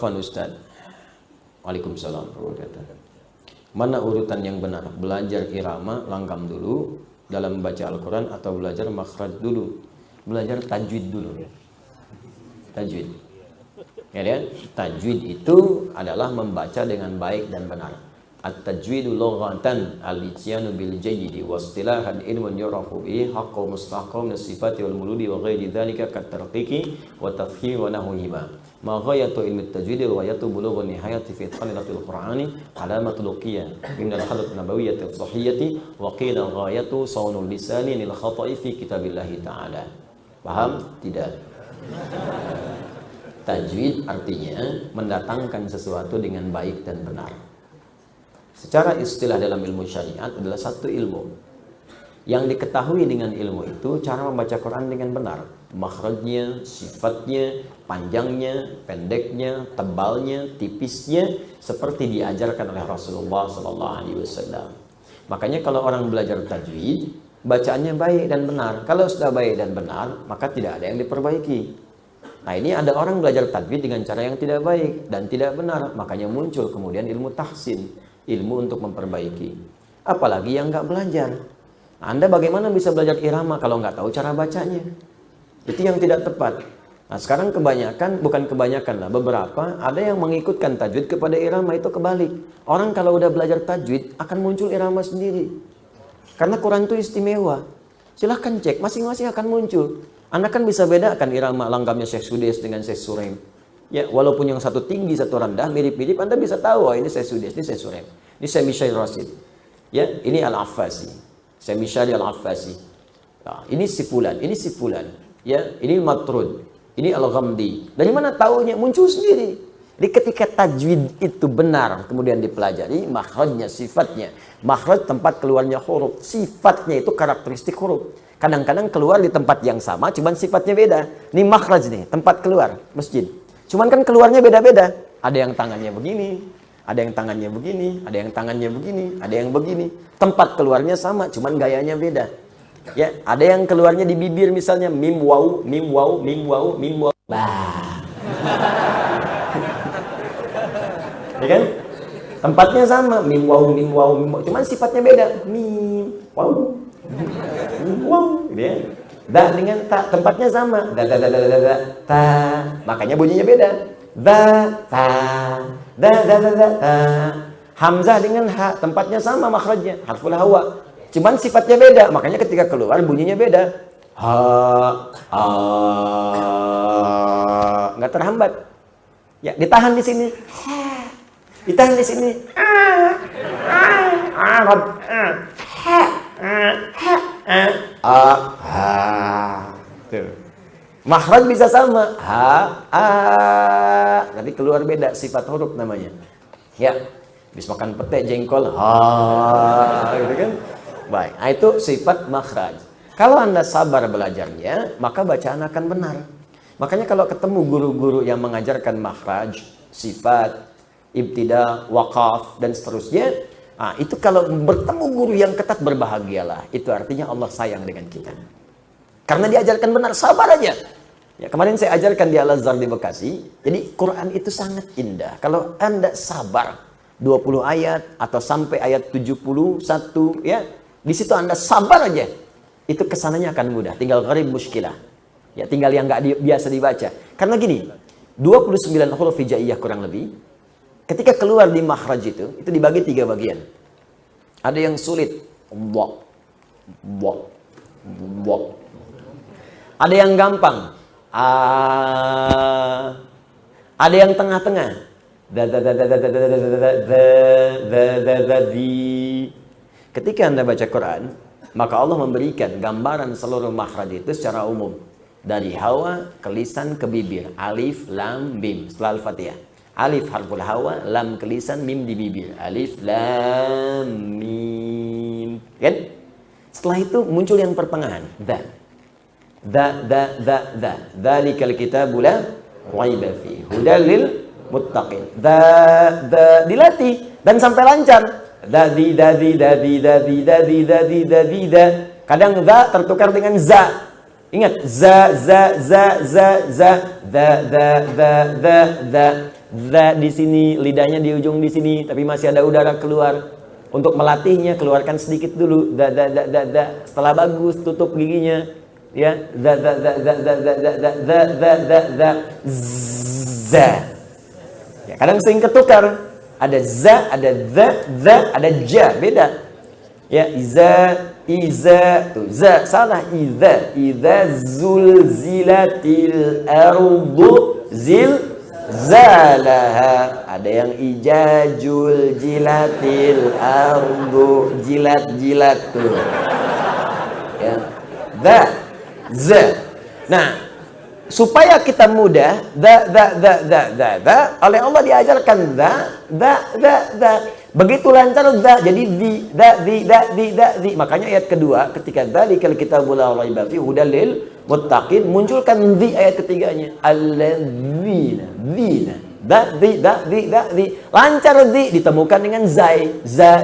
Afwan Ustaz. Waalaikumsalam. Mana urutan yang benar? Belajar irama langgam dulu dalam membaca Al-Quran atau belajar makhraj dulu? Belajar tajwid dulu. Tajwid. Ya, ya? Tajwid itu adalah membaca dengan baik dan benar. At-tajwidu lughatan al-ityanu bil jayyidi wa istilahan ilmun yurafu bihi haqqu mustahqam sifati wal muludi wa ghairi dzalika kat tarqiqi wa tafhim wa nahwihima. Ma ghayatu ilmi at-tajwid wa ghayatu bulughun nihayati fi itqanil qur'ani alamatul luqiyah min al-hadat nabawiyyah as-sahiyyah wa qila ghayatu sawnul lisani lil khata'i fi kitabillahi ta'ala. Paham? Tidak. Tajwid artinya mendatangkan sesuatu dengan baik dan benar. Secara istilah dalam ilmu syariat adalah satu ilmu yang diketahui dengan ilmu itu cara membaca Quran dengan benar, makhrajnya, sifatnya, panjangnya, pendeknya, tebalnya, tipisnya, seperti diajarkan oleh Rasulullah SAW. Makanya kalau orang belajar tajwid, bacaannya baik dan benar. Kalau sudah baik dan benar, maka tidak ada yang diperbaiki. Nah, ini ada orang belajar tajwid dengan cara yang tidak baik dan tidak benar, makanya muncul kemudian ilmu tahsin, ilmu untuk memperbaiki. Apalagi yang nggak belajar. Anda bagaimana bisa belajar irama kalau nggak tahu cara bacanya? Itu yang tidak tepat. Nah, sekarang kebanyakan, bukan kebanyakan lah, beberapa ada yang mengikutkan tajwid kepada irama, itu kebalik. Orang kalau udah belajar tajwid akan muncul irama sendiri. Karena Quran itu istimewa. Silahkan cek, masing-masing akan muncul. Anda kan bisa bedakan irama langgamnya Syekh Sudes dengan Syekh Suraim. Ya, walaupun yang satu tinggi, satu rendah, mirip-mirip, Anda bisa tahu, oh, ini Syekh Sudes, ini Syekh Suraim, ini Syekh Mishair Rasid. Ya, ini Al-Affasi, Syekh Mishair Al-Affasi. Nah, ini si fulan, ini si fulan. Ya, ini Matrud, ini Al-Ghamdi. Dari mana taunya? Muncul sendiri. Jadi ketika tajwid itu benar, kemudian dipelajari, makhrajnya, sifatnya. Makhraj tempat keluarnya huruf, sifatnya itu karakteristik huruf. Kadang-kadang keluar di tempat yang sama, cuman sifatnya beda. Ini makhraj nih, tempat keluar masjid. Cuman kan keluarnya beda-beda. Ada yang tangannya begini, ada yang tangannya begini, ada yang tangannya begini, ada yang begini. Tempat keluarnya sama, cuman gayanya beda. Ya, ada yang keluarnya di bibir misalnya mim waw, mim waw, mim waw, mim waw. Bah. Ya kan? Tempatnya sama, mim waw, mim waw, mim waw. Cuman sifatnya beda. Mim waw. Wow, dia da dengan ta, tempatnya sama, da ta, makanya bunyinya beda, da ta, da ta. Hamzah dengan ha, tempatnya sama makhrajnya, harful hawa, cuman sifatnya beda, makanya ketika keluar bunyinya beda, ha, nggak terhambat, ya ditahan di sini, ditahan di sini, makhraj bisa sama, nanti keluar beda sifat huruf namanya. Ya, habis makan pete jengkol, gitu kan? Baik, nah itu sifat makhraj. Kalau Anda sabar belajarnya, maka bacaan akan benar. Makanya kalau ketemu guru-guru yang mengajarkan makhraj, sifat, ibtida, waqaf dan seterusnya, nah, itu kalau bertemu guru yang ketat, berbahagialah. Itu artinya Allah sayang dengan kita. Karena diajarkan benar, sabar aja. Ya, kemarin saya ajarkan di Al-Azhar di Bekasi. Jadi Quran itu sangat indah. Kalau Anda sabar 20 ayat atau sampai ayat 71, ya, di situ Anda sabar aja. Itu kesananya akan mudah. Tinggal gharib muskilah. Ya, tinggal yang nggak biasa dibaca. Karena gini, 29 huruf hijaiyah kurang lebih. Ketika keluar di makhraj itu dibagi 3 bagian. Ada yang sulit, wa, wa, wa. Ada yang gampang, ada yang tengah-tengah, di. Ketika Anda baca Quran, maka Allah memberikan gambaran seluruh makhraj itu secara umum. Dari hawa ke lisan ke bibir, alif, lam, mim, setelah Al-Fatihah. Alif harful hawa, lam ke lisan, mim di bibir. Alif, lam, mim. Kan? Setelah itu muncul yang pertengahan. Da. Dzalikal kitabu la raiba fihi hudal lil muttaqin. Dilatih dan sampai lancar. Dadi. Kadang za tertukar dengan za. Ingat, za. za di sini, lidahnya di ujung di sini, tapi masih ada udara keluar. Untuk melatihnya, keluarkan sedikit dulu. Za. Setelah bagus, tutup giginya. Ya, za. Ya, kadang sering ketukar. Ada za, ada za, ada ja, beda. Ya, iza, tuh za, salah iza zulzilatil ardu zilzalaha. Ada yang ijajul jilatil ardu jilat tuh. Ya, za. Nah, supaya kita mudah, oleh Allah diajarkan za. Begitu lancar za, jadi di. Makanya ayat kedua, ketika dzalikal kitabul la raiba fihi hudal lil muttaqin, munculkan di ayat ketiganya. Alladzina, di. Lancar di ditemukan dengan zai, za.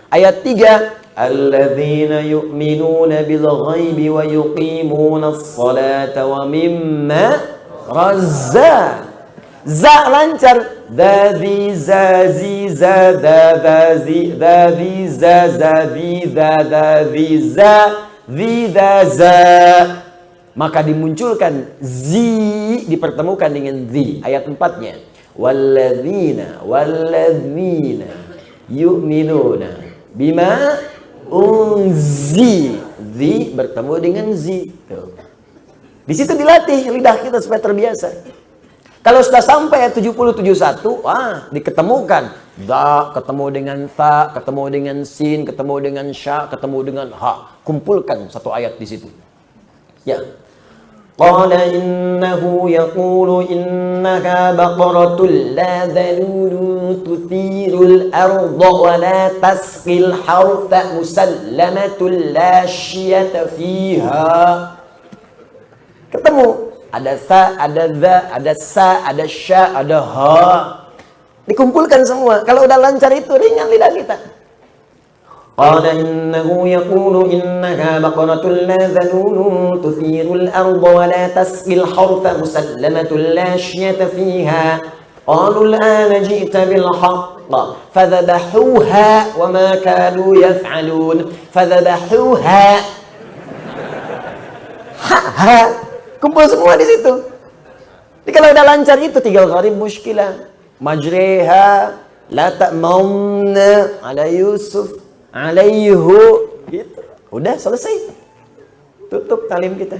Ayat 3, alladzina yu'minuna bil ghaibi wa yuqimuna as-salata wa mimma razza. Za lancar, dadi zazi za dadi za. Maka dimunculkan zi, dipertemukan dengan zi. Ayat 4-nya, walladzina yu'minuna bima unzi. Zi bertemu dengan zi. Di situ dilatih lidah kita supaya terbiasa. Kalau sudah sampai 70-71, diketemukan. Da ketemu dengan ta, ketemu dengan sin, ketemu dengan sya, ketemu dengan ha. Kumpulkan satu ayat di situ. Ya. Qala innahu yaqulu innaha baqaratul la dhalulun tuthirul arda wa la tasqil hartha musallamatul la syiyata fiha. Ketemu. Ada sa, ada za, ada sa, ada sya, ada ha. Dikumpulkan semua. Kalau udah lancar itu ringan lidah kita. Qala innahu yaqulu innaha baqaratul la dhalulun tuthirul arda wa la tasqil hartha musallamatul la syiyata fiha. Qalu al-ana ji'ta bil haqq fadhabahuha wa ma kanu yaf'alun. Fadhabahuha. Ha. Kumpul semua di situ. Jadi kalau udah lancar itu tinggal gharib muskilah. Majreha la ta'mauna ala Yusuf alaihu. Gitu. Udah selesai. Tutup talim kita.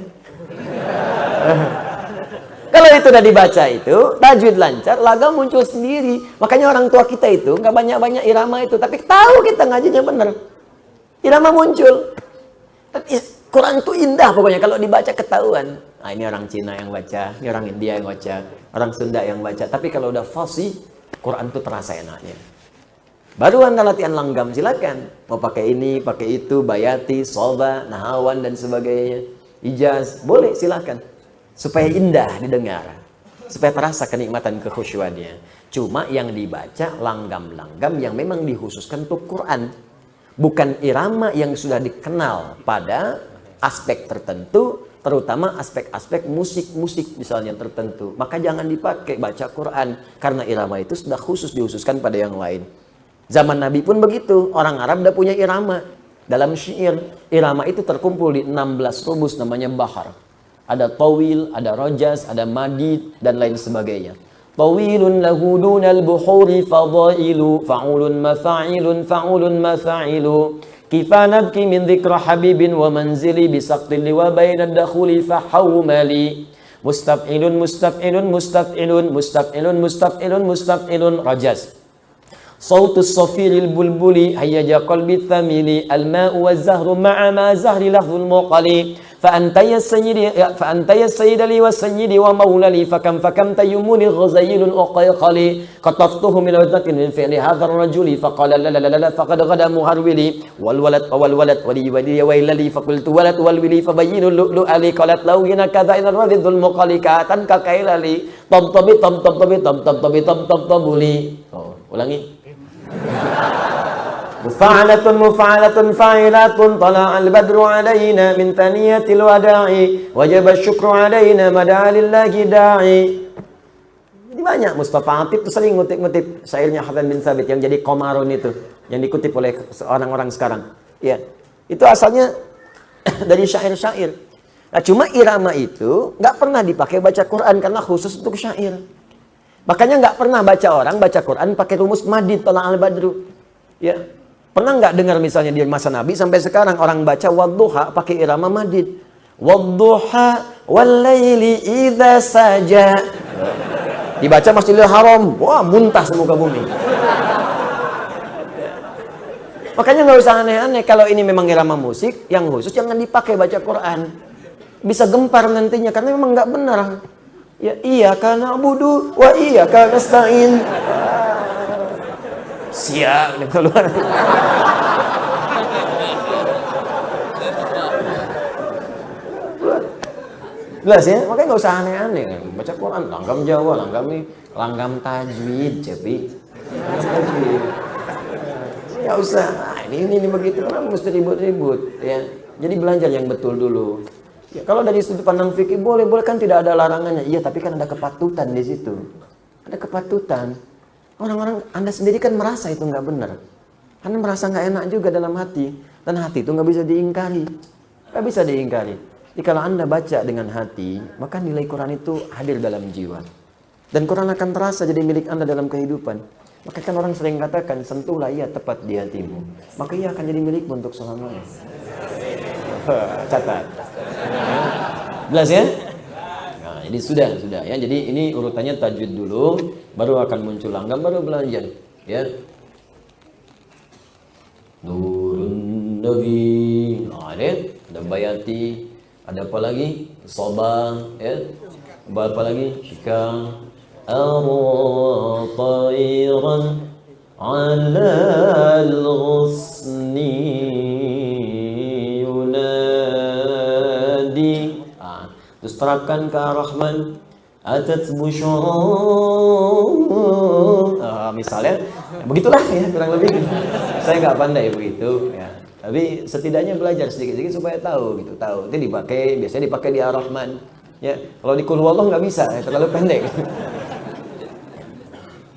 Kalau itu udah dibaca itu, tajwid lancar, lagam muncul sendiri. Makanya orang tua kita itu nggak banyak-banyak irama itu, tapi tahu kita ngajinya bener. Irama muncul. Quran itu indah pokoknya kalau dibaca ketahuan. Nah, ini orang Cina yang baca, ini orang India yang baca, orang Sunda yang baca. Tapi kalau udah fasih, Quran itu terasa enaknya. Baru Anda latihan langgam, silakan. Mau pakai ini, pakai itu, bayati, soba, nahawan, dan sebagainya. Ijaz, boleh silakan. Supaya indah didengar. Supaya terasa kenikmatan kekhusyuannya. Cuma yang dibaca langgam-langgam yang memang dikhususkan untuk Quran. Bukan irama yang sudah dikenal pada aspek tertentu, terutama aspek-aspek musik misalnya tertentu. Maka jangan dipakai baca Quran, karena irama itu sudah dihususkan pada yang lain. Zaman Nabi pun begitu, orang Arab udah punya irama. Dalam syair, irama itu terkumpul di 16 rubus namanya bahar. Ada tawil, ada rojas, ada madid, dan lain sebagainya. Tawilun lahu dunal buhuri fadailu, fa'ulun mafa'ilun, fa'ulun mafa'ilu. Kifa nabki min dhikra habibin wa manzili bisaqtil wa bainad dakhuli fahawmali. Mustaf'ilun mustaf'ilun mustaf'ilun mustaf'ilun mustaf'ilun mustaf'ilun rajas. Sautus safiril bulbuli hayyaja qalbi thamili al-ma'u waz-zahru ma'a ma zahri lahul muqali. فأنت يا السيد لي والسيد ومولى لي فكم تيمني غزيل أقيقلي قطفته من وجنة من فعل هذا الرجل فقال لا فقد غدا مهرولي والولد ولي ويللي فقلت ولد والولي فبين اللؤلؤ لي قالت لو هنا كذا إن الرذذ المقالي كاتن ككيللي طبطبي طبطبي طبطبي طبطبي. Ulangi. مفعلة فاعلة طلع البدر علينا من ثنية الوداع وجب الشكر علينا مدعا لله داعي. Jadi Banyak. Mustafa Atib tuh sering ngutip-ngutip syairnya Hasan bin Thabit yang jadi Qomarun itu, yang dikutip oleh orang-orang sekarang. Ya, itu asalnya dari syair-syair. Nah, cuma irama itu nggak pernah dipakai baca Quran karena khusus untuk syair. Makanya nggak pernah baca orang baca Quran pakai rumus madid tala al badru. Ya, pernah nggak dengar misalnya di masa Nabi sampai sekarang orang baca wadduha pakai irama madid. Wadduha walaili idza saja. Dibaca Masjidil Haram, wah muntah semuka bumi. Makanya nggak usah aneh-aneh. Kalau ini memang irama musik yang khusus, jangan dipakai baca Quran. Bisa gempar nantinya karena memang nggak benar. Ya iya karena budu, wa iya karena nasta'in. Siap keluar. Jelas ya, makanya nggak usah aneh-aneh. Baca Quran, langgam Jawa, langgam tajwid, cepi. Nggak usah. Nah, ini begitu, kenapa mesti ribut-ribut? Ya, jadi belajar yang betul dulu. Ya, kalau dari sudut pandang fikih boleh kan tidak ada larangannya. Iya, tapi kan ada kepatutan di situ. Ada kepatutan. Orang-orang Anda sendiri kan merasa itu nggak benar. Karena merasa nggak enak juga dalam hati. Dan hati itu nggak bisa diingkari. Nggak bisa diingkari. Jadi kalau Anda baca dengan hati, maka nilai Quran itu hadir dalam jiwa. Dan Quran akan terasa jadi milik Anda dalam kehidupan. Maka kan orang sering katakan, sentuhlah ia tepat di hatimu. Maka ia akan jadi milikmu untuk selamanya. Catat. Jelas ya? Nah, jadi sudah ya. Jadi ini urutannya tajwid dulu, baru akan muncul langgam, baru belajar. Ya. Nurun Nabi. Nah, ada bayati. Ada apa lagi? Sobang, ya. Apa lagi? Syikang. Ar-tayran 'ala al-ghusni yunadi. Terus terapkan ke Ar-Rahman. Atat busyara. Misalnya, begitulah ya kurang lebih. Saya nggak pandai begitu, ya. Tapi setidaknya belajar sedikit-sedikit supaya tahu gitu, Itu biasanya dipakai di Ar-Rahman. Ya, kalau di Qul Huwallah nggak bisa, terlalu pendek.